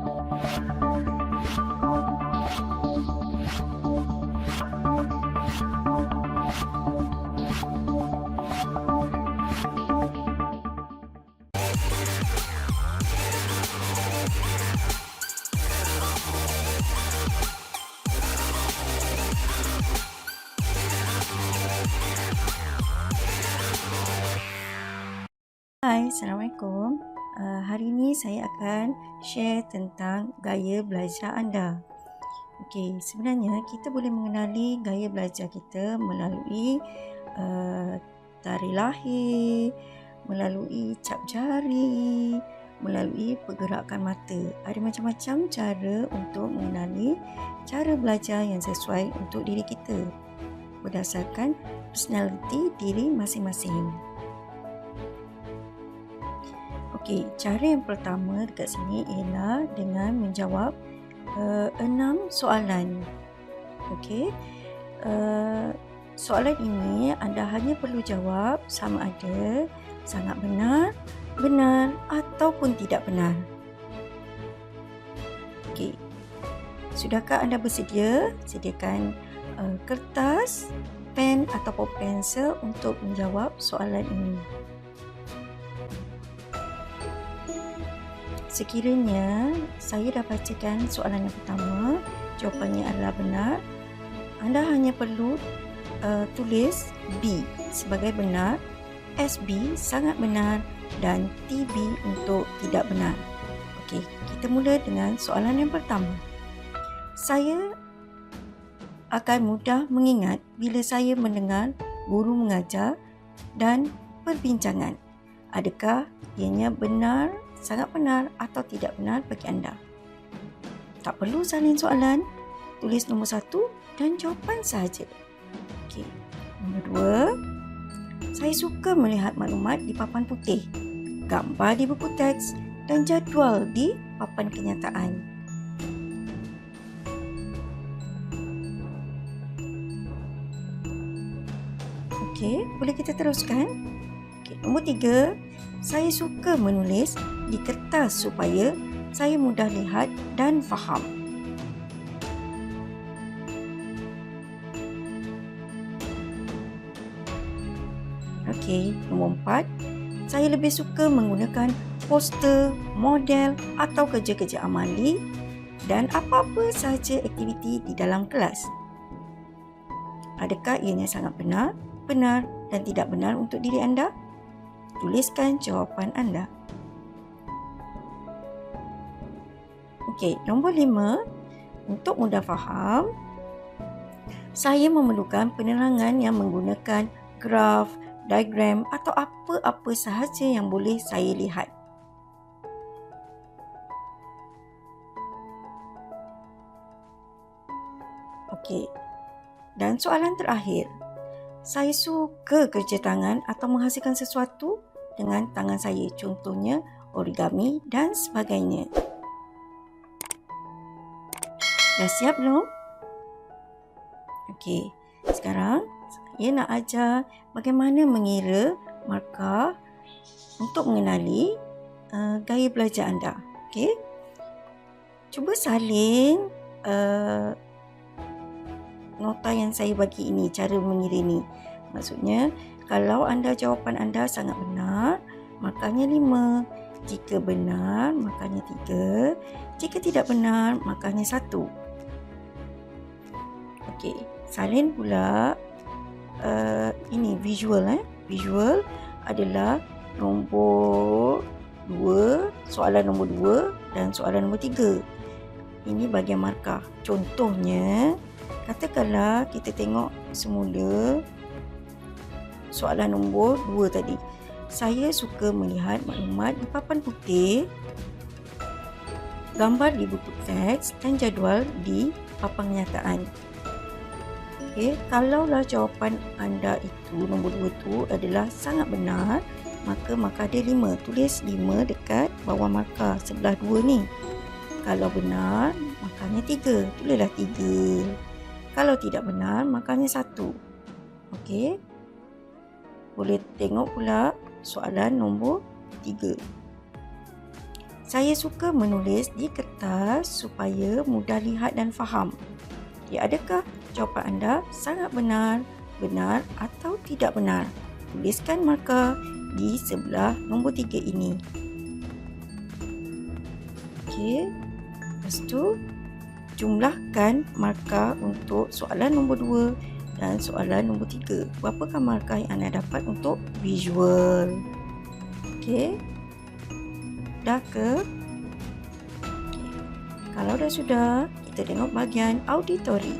Hai, Assalamualaikum. Hari ini saya akan share tentang gaya belajar anda. Okey, sebenarnya kita boleh mengenali gaya belajar kita melalui tarikh lahir, melalui cap jari, melalui pergerakan mata. Ada macam-macam cara untuk mengenali cara belajar yang sesuai untuk diri kita berdasarkan personaliti diri masing-masing. Okey, cara yang pertama dekat sini ialah dengan menjawab 6 soalan. Okey, soalan ini anda hanya perlu jawab sama ada sangat benar, benar ataupun tidak benar. Okey, sudahkah anda bersedia? Sediakan kertas, pen ataupun pensel untuk menjawab soalan ini. Sekiranya saya dah bacakan soalan yang pertama, jawapannya adalah benar, anda hanya perlu tulis B sebagai benar, SB sangat benar dan TB untuk tidak benar. Okey, kita mula dengan soalan yang pertama. Saya akan mudah mengingat bila saya mendengar guru mengajar dan perbincangan. Adakah ianya benar, sangat benar atau tidak benar bagi anda? Tak perlu salin soalan, tulis nombor 1 dan jawapan sahaja. Okey. Nombor 2, saya suka melihat maklumat di papan putih, gambar di buku teks dan jadual di papan kenyataan. Okey, boleh kita teruskan? Okey, nombor 3, saya suka menulis di kertas supaya saya mudah lihat dan faham. Okey, nombor 4, saya lebih suka menggunakan poster, model atau kerja-kerja amali dan apa-apa sahaja aktiviti di dalam kelas. Adakah ianya sangat benar, benar dan tidak benar untuk diri anda? Tuliskan jawapan anda. Okey, nombor 5, untuk mudah faham, saya memerlukan penerangan yang menggunakan graf, diagram atau apa-apa sahaja yang boleh saya lihat. Okey, dan soalan terakhir, saya suka kerja tangan atau menghasilkan sesuatu dengan tangan saya, contohnya origami dan sebagainya. Dah siap belum? Okey, sekarang saya nak ajar bagaimana mengira markah untuk mengenali gaya belajar anda. Okey, cuba salin nota yang saya bagi ini, cara mengira ini. Maksudnya, kalau jawapan anda sangat benar, markahnya 5. Jika benar, markahnya 3. Jika tidak benar, markahnya 1. Okey, salin pula ini visual. Visual adalah nombor 2, soalan nombor 2 dan soalan nombor 3. Ini bahagian markah. Contohnya, katakanlah kita tengok semula soalan nombor 2 tadi. Saya suka melihat maklumat di papan putih, gambar di buku teks dan jadual di papan kenyataan. Okey, kalaulah jawapan anda itu nombor 2 itu adalah sangat benar, maka markah dia 5. Tulis 5 dekat bawah markah sebelah 2 ni. Kalau benar, markahnya 3. Tulislah 3. Kalau tidak benar, markahnya 1. Okey. Boleh tengok pula soalan nombor 3. Saya suka menulis di kertas supaya mudah lihat dan faham. Adakah jawapan anda sangat benar, benar atau tidak benar? Tuliskan markah di sebelah nombor 3 ini. Okey. Lepas tu, jumlahkan markah untuk soalan nombor 2 dan soalan nombor 3. Berapakah markah yang anda dapat untuk visual? Okey. Dah ke? Okay. Kalau dah sudah, kita tengok bahagian auditory.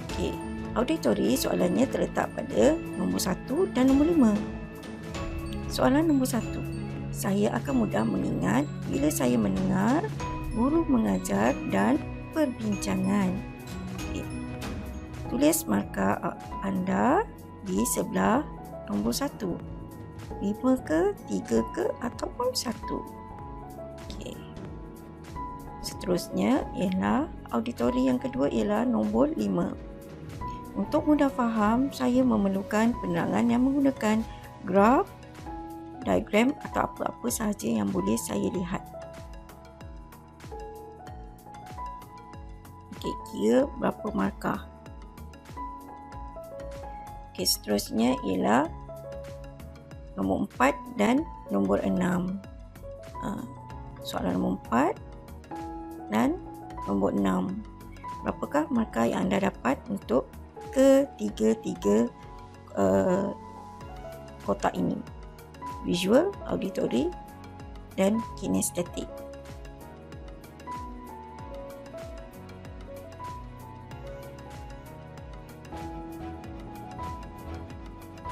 Okey. Auditory soalannya terletak pada nombor 1 dan nombor 5. Soalan nombor 1. Saya akan mudah mengingat bila saya mendengar guru mengajar dan perbincangan. Okay. Tulis markah anda di sebelah nombor 1. 5 ke, 3 ke ataupun 1. Okay. Seterusnya ialah auditori yang kedua ialah nombor 5. Untuk mudah faham, saya memerlukan penerangan yang menggunakan graf, diagram atau apa-apa sahaja yang boleh saya lihat. Okey, kira berapa markah. Okey, seterusnya ialah nombor 4 dan nombor 6. Soalan nombor 4 dan nombor 6. Berapakah markah yang anda dapat untuk ketiga-tiga kotak ini? Visual, auditory dan kinestetik.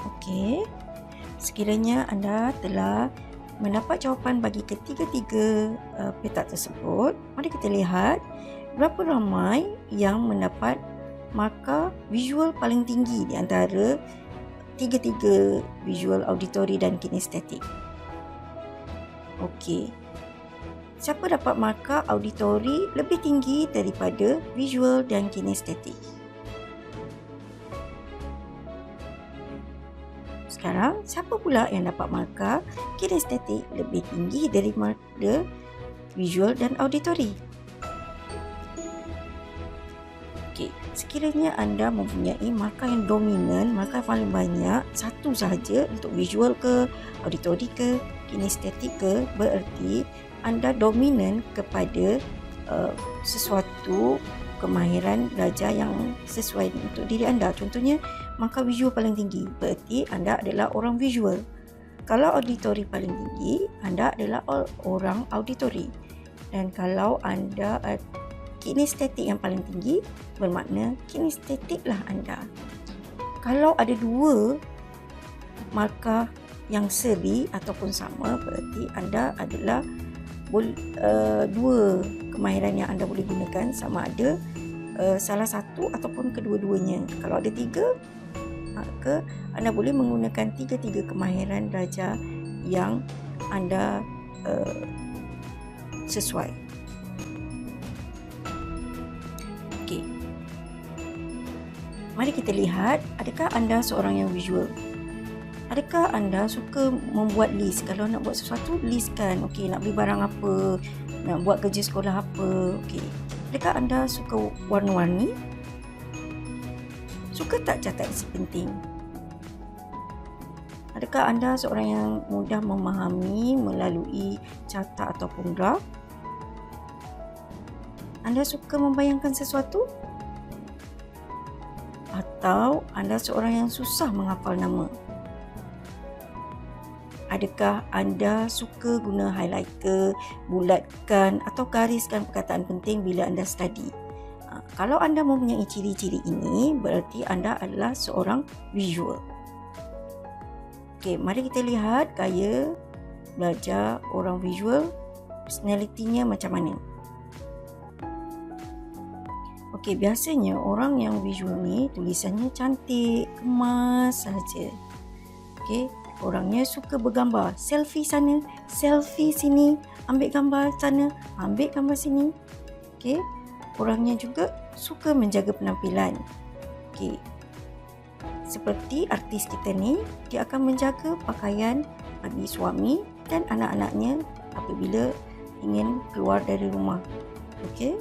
Okey. Sekiranya anda telah mendapat jawapan bagi ketiga-tiga petak tersebut, mari kita lihat berapa ramai yang mendapat markah visual paling tinggi di antara tiga-tiga visual, auditory dan kinestetik. Okey. Siapa dapat markah auditory lebih tinggi daripada visual dan kinestetik? Sekarang, siapa pula yang dapat markah kinestetik lebih tinggi daripada visual dan auditory? Okey, sekiranya anda mempunyai markah yang dominan, markah yang paling banyak, satu sahaja untuk visual ke, auditory ke, kinestetik ke, bererti anda dominan kepada sesuatu kemahiran belajar yang sesuai untuk diri anda. Contohnya, markah visual paling tinggi, berarti anda adalah orang visual. Kalau auditory paling tinggi, anda adalah orang auditory. Dan kalau anda kinestetik yang paling tinggi, bermakna kinestetiklah anda. Kalau ada dua markah yang seri ataupun sama, berarti anda adalah dua kemahiran yang anda boleh gunakan, sama ada salah satu ataupun kedua-duanya. Kalau ada 3, maka anda boleh menggunakan tiga-tiga kemahiran belajar yang anda sesuai. Okey. Mari kita lihat, adakah anda seorang yang visual? Adakah anda suka membuat list? Kalau nak buat sesuatu, listkan. Okey, nak beli barang apa, nak buat kerja sekolah apa. Okey. Adakah anda suka warna-warni? Suka tak catat isi penting? Adakah anda seorang yang mudah memahami melalui catat ataupun graf? Anda suka membayangkan sesuatu? Atau anda seorang yang susah menghafal nama? Adakah anda suka guna highlighter, bulatkan atau gariskan perkataan penting bila anda study? Kalau anda mempunyai ciri-ciri ini, berarti anda adalah seorang visual. Okey, mari kita lihat gaya belajar orang visual, personalitinya macam mana. Okey, biasanya orang yang visual ni tulisannya cantik, kemas saja. Okey, orangnya suka bergambar, selfie sana, selfie sini, ambil gambar sana, ambil gambar sini. Okey, orangnya juga suka menjaga penampilan. Okey, seperti artis kita ni, dia akan menjaga pakaian bagi suami dan anak-anaknya apabila ingin keluar dari rumah. Okey.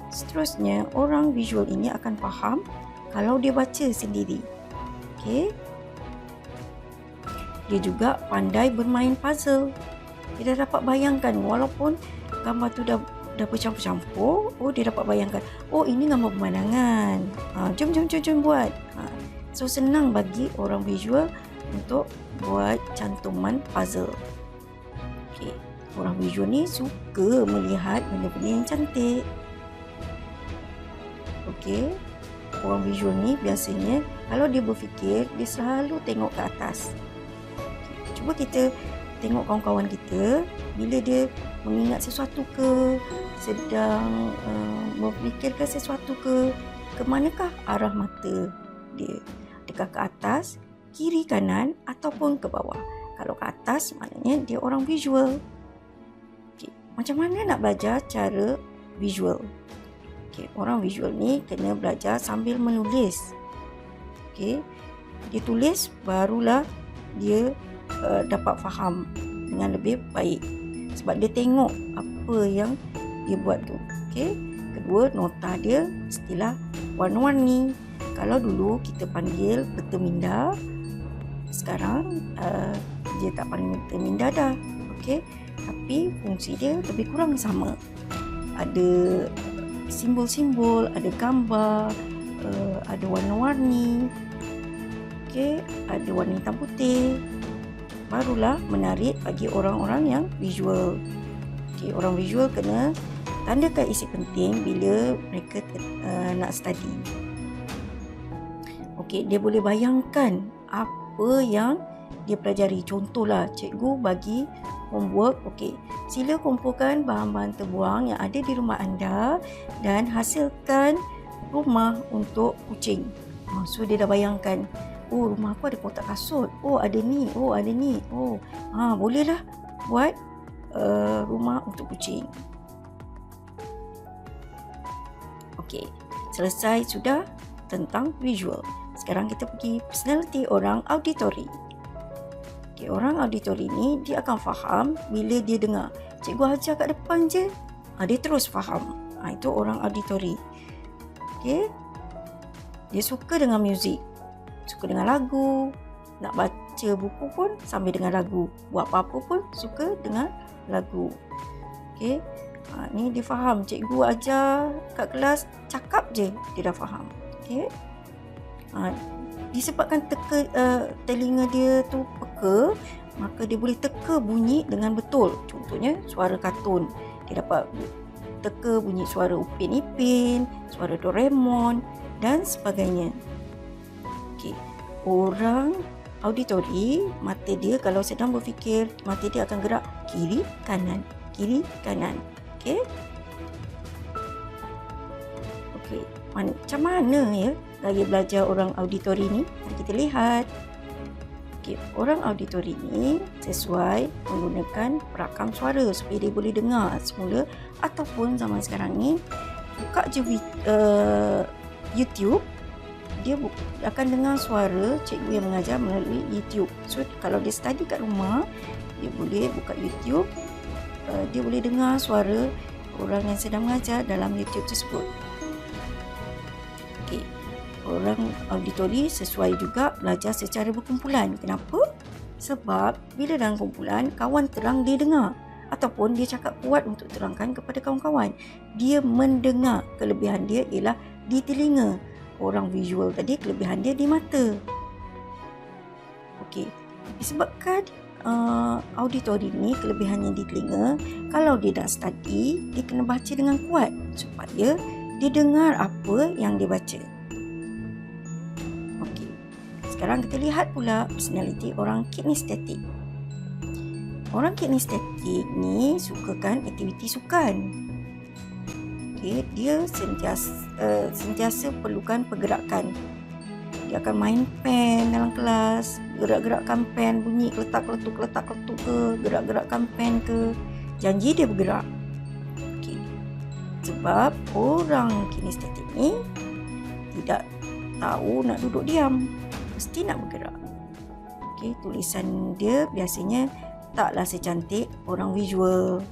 Seterusnya, orang visual ini akan faham kalau dia baca sendiri. Okey. Dia juga pandai bermain puzzle. Dia dah dapat bayangkan walaupun gambar tu dah bercampur-campur, dia dapat bayangkan, ini gambar pemandangan. Jom buat. So senang bagi orang visual untuk buat cantuman puzzle. Okey, orang visual ni suka melihat benda-benda yang cantik. Okey, orang visual ni biasanya kalau dia berfikir, dia selalu tengok ke atas. Cuba kita tengok kawan-kawan kita, bila dia mengingat sesuatu ke, sedang memfikirkan sesuatu ke manakah arah mata dia? Adakah ke atas, kiri, kanan ataupun ke bawah? Kalau ke atas, maknanya dia orang visual. Okay. Macam mana nak belajar cara visual? Okay. Orang visual ni kena belajar sambil menulis. Okay. Dia tulis, barulah dia dapat faham dengan lebih baik. Sebab dia tengok apa yang dia buat tu. Okay. Kedua, nota dia mestilah warna-warni. Kalau dulu kita panggil peta minda, sekarang dia tak panggil peta minda dah. Okay. Tapi fungsi dia lebih kurang sama. Ada simbol-simbol, ada gambar, ada warna-warni. Okay. Ada warna hitam putih. Barulah menarik bagi orang-orang yang visual. Okay, orang visual kena tandakan isi penting bila mereka nak study. Okey, dia boleh bayangkan apa yang dia pelajari. Contohlah, cikgu bagi homework, okey, sila kumpulkan bahan-bahan terbuang yang ada di rumah anda dan hasilkan rumah untuk kucing. So dia dah bayangkan, rumah aku ada kotak kasut. Ada ni. Bolehlah buat rumah untuk kucing. Okey, selesai sudah tentang visual. Sekarang kita pergi personality orang auditory. Okey, orang auditory ni dia akan faham bila dia dengar. Cikgu ajar kat depan je, dia terus faham. Itu orang auditory. Okey. Dia suka dengan muzik, suka dengan lagu, nak baca buku pun sambil dengar lagu, buat apa-apa pun suka dengan lagu. Okey. Ni dia faham, cikgu ajar kat kelas, cakap je dia dah faham. Okey. Disebabkan telinga dia tu peka, maka dia boleh teka bunyi dengan betul. Contohnya suara kartun, dia dapat teka bunyi suara Upin Ipin, suara Doraemon dan sebagainya. Okey. Orang auditory, mata dia kalau sedang berfikir, mata dia akan gerak kiri kanan. Okey. Okey. Macam mana ya gaya belajar orang auditory ni? Mari kita lihat. Okey, orang auditory ni sesuai menggunakan perakam suara supaya dia boleh dengar semula, ataupun zaman sekarang ni buka je YouTube, dia akan dengar suara cikgu yang mengajar melalui YouTube. So kalau dia study kat rumah, dia boleh buka YouTube, dia boleh dengar suara orang yang sedang mengajar dalam YouTube tersebut. Okey. Orang auditory sesuai juga belajar secara berkumpulan. Kenapa? Sebab bila dalam kumpulan, kawan terang dia dengar, ataupun dia cakap kuat untuk terangkan kepada kawan-kawan. Dia mendengar. Kelebihan dia ialah di telinga. Orang visual tadi kelebihan dia di mata. Okey. Disebabkan auditory ni kelebihannya di telinga, kalau dia nak study, dia kena baca dengan kuat supaya dia dengar apa yang dia baca. Okey. Sekarang kita lihat pula personality orang kinestetik. Orang kinestetik ni sukakan aktiviti sukan. Okey, dia sentiasa perlukan pergerakan. Dia akan main pen dalam kelas, gerak-gerakkan pen, bunyi keletak-keletuk ke, gerak-gerakkan pen ke. Janji dia bergerak. Okey. Sebab orang kinestetik ni tidak tahu nak duduk diam, mesti nak bergerak. Okey, tulisan dia biasanya taklah secantik orang visual.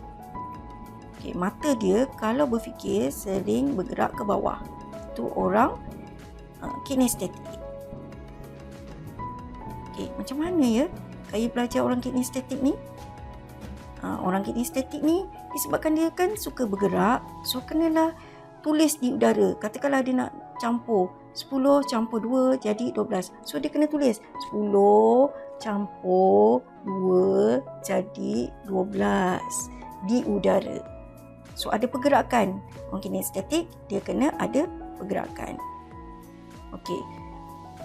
Okey, mata dia kalau berfikir sering bergerak ke bawah. Itu orang kinestetik. Okey, macam mana ya gaya belajar orang kinestetik ni? Orang kinestetik ni disebabkan dia kan suka bergerak, so kenalah tulis di udara. Katakanlah dia nak campur 10 campur 2 jadi 12. So dia kena tulis 10 campur 2 jadi 12 di udara. So ada pergerakan. Orang kinestetik dia kena ada pergerakan. Okey.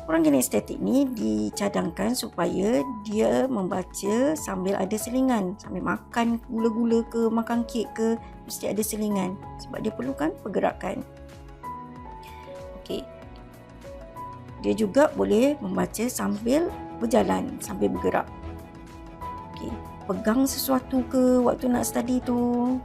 Orang kinestetik ni dicadangkan supaya dia membaca sambil ada selingan. Sambil makan gula-gula ke, makan kek ke, mesti ada selingan. Sebab dia perlukan pergerakan. Okey. Dia juga boleh membaca sambil berjalan, sambil bergerak. Okey. Pegang sesuatu ke waktu nak study tu.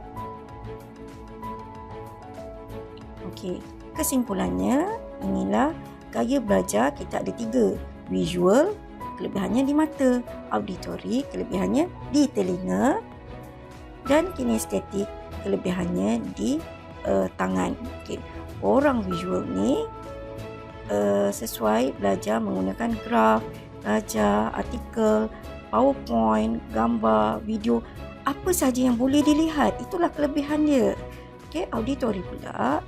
Okey. Kesimpulannya, inilah gaya belajar kita ada 3. Visual, kelebihannya di mata. Auditory, kelebihannya di telinga. Dan kinestetik, kelebihannya di tangan. Okay. Orang visual ni sesuai belajar menggunakan graf, belajar artikel, PowerPoint, gambar, video. Apa saja yang boleh dilihat, itulah kelebihan dia. Okay. Auditory pula,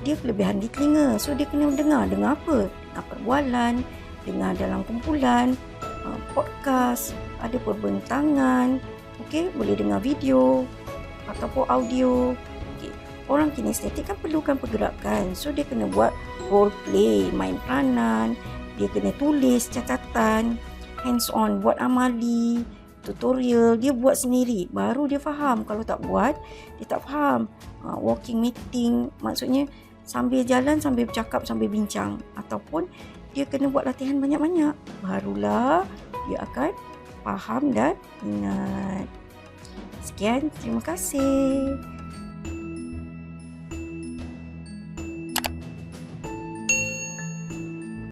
dia kelebihan di telinga. So dia kena dengar apa? Dengar perbualan, dengar dalam kumpulan, podcast, ada perbincangan, okey, boleh dengar video ataupun audio. Okey. Orang kinestetik kan perlukan pergerakan. So dia kena buat role play, main peranan, dia kena tulis catatan, hands on, buat amali, tutorial, dia buat sendiri baru dia faham. Kalau tak buat, dia tak faham. Walking meeting maksudnya sambil jalan, sambil bercakap, sambil bincang. Ataupun dia kena buat latihan banyak-banyak. Barulah dia akan faham dan ingat. Sekian, terima kasih.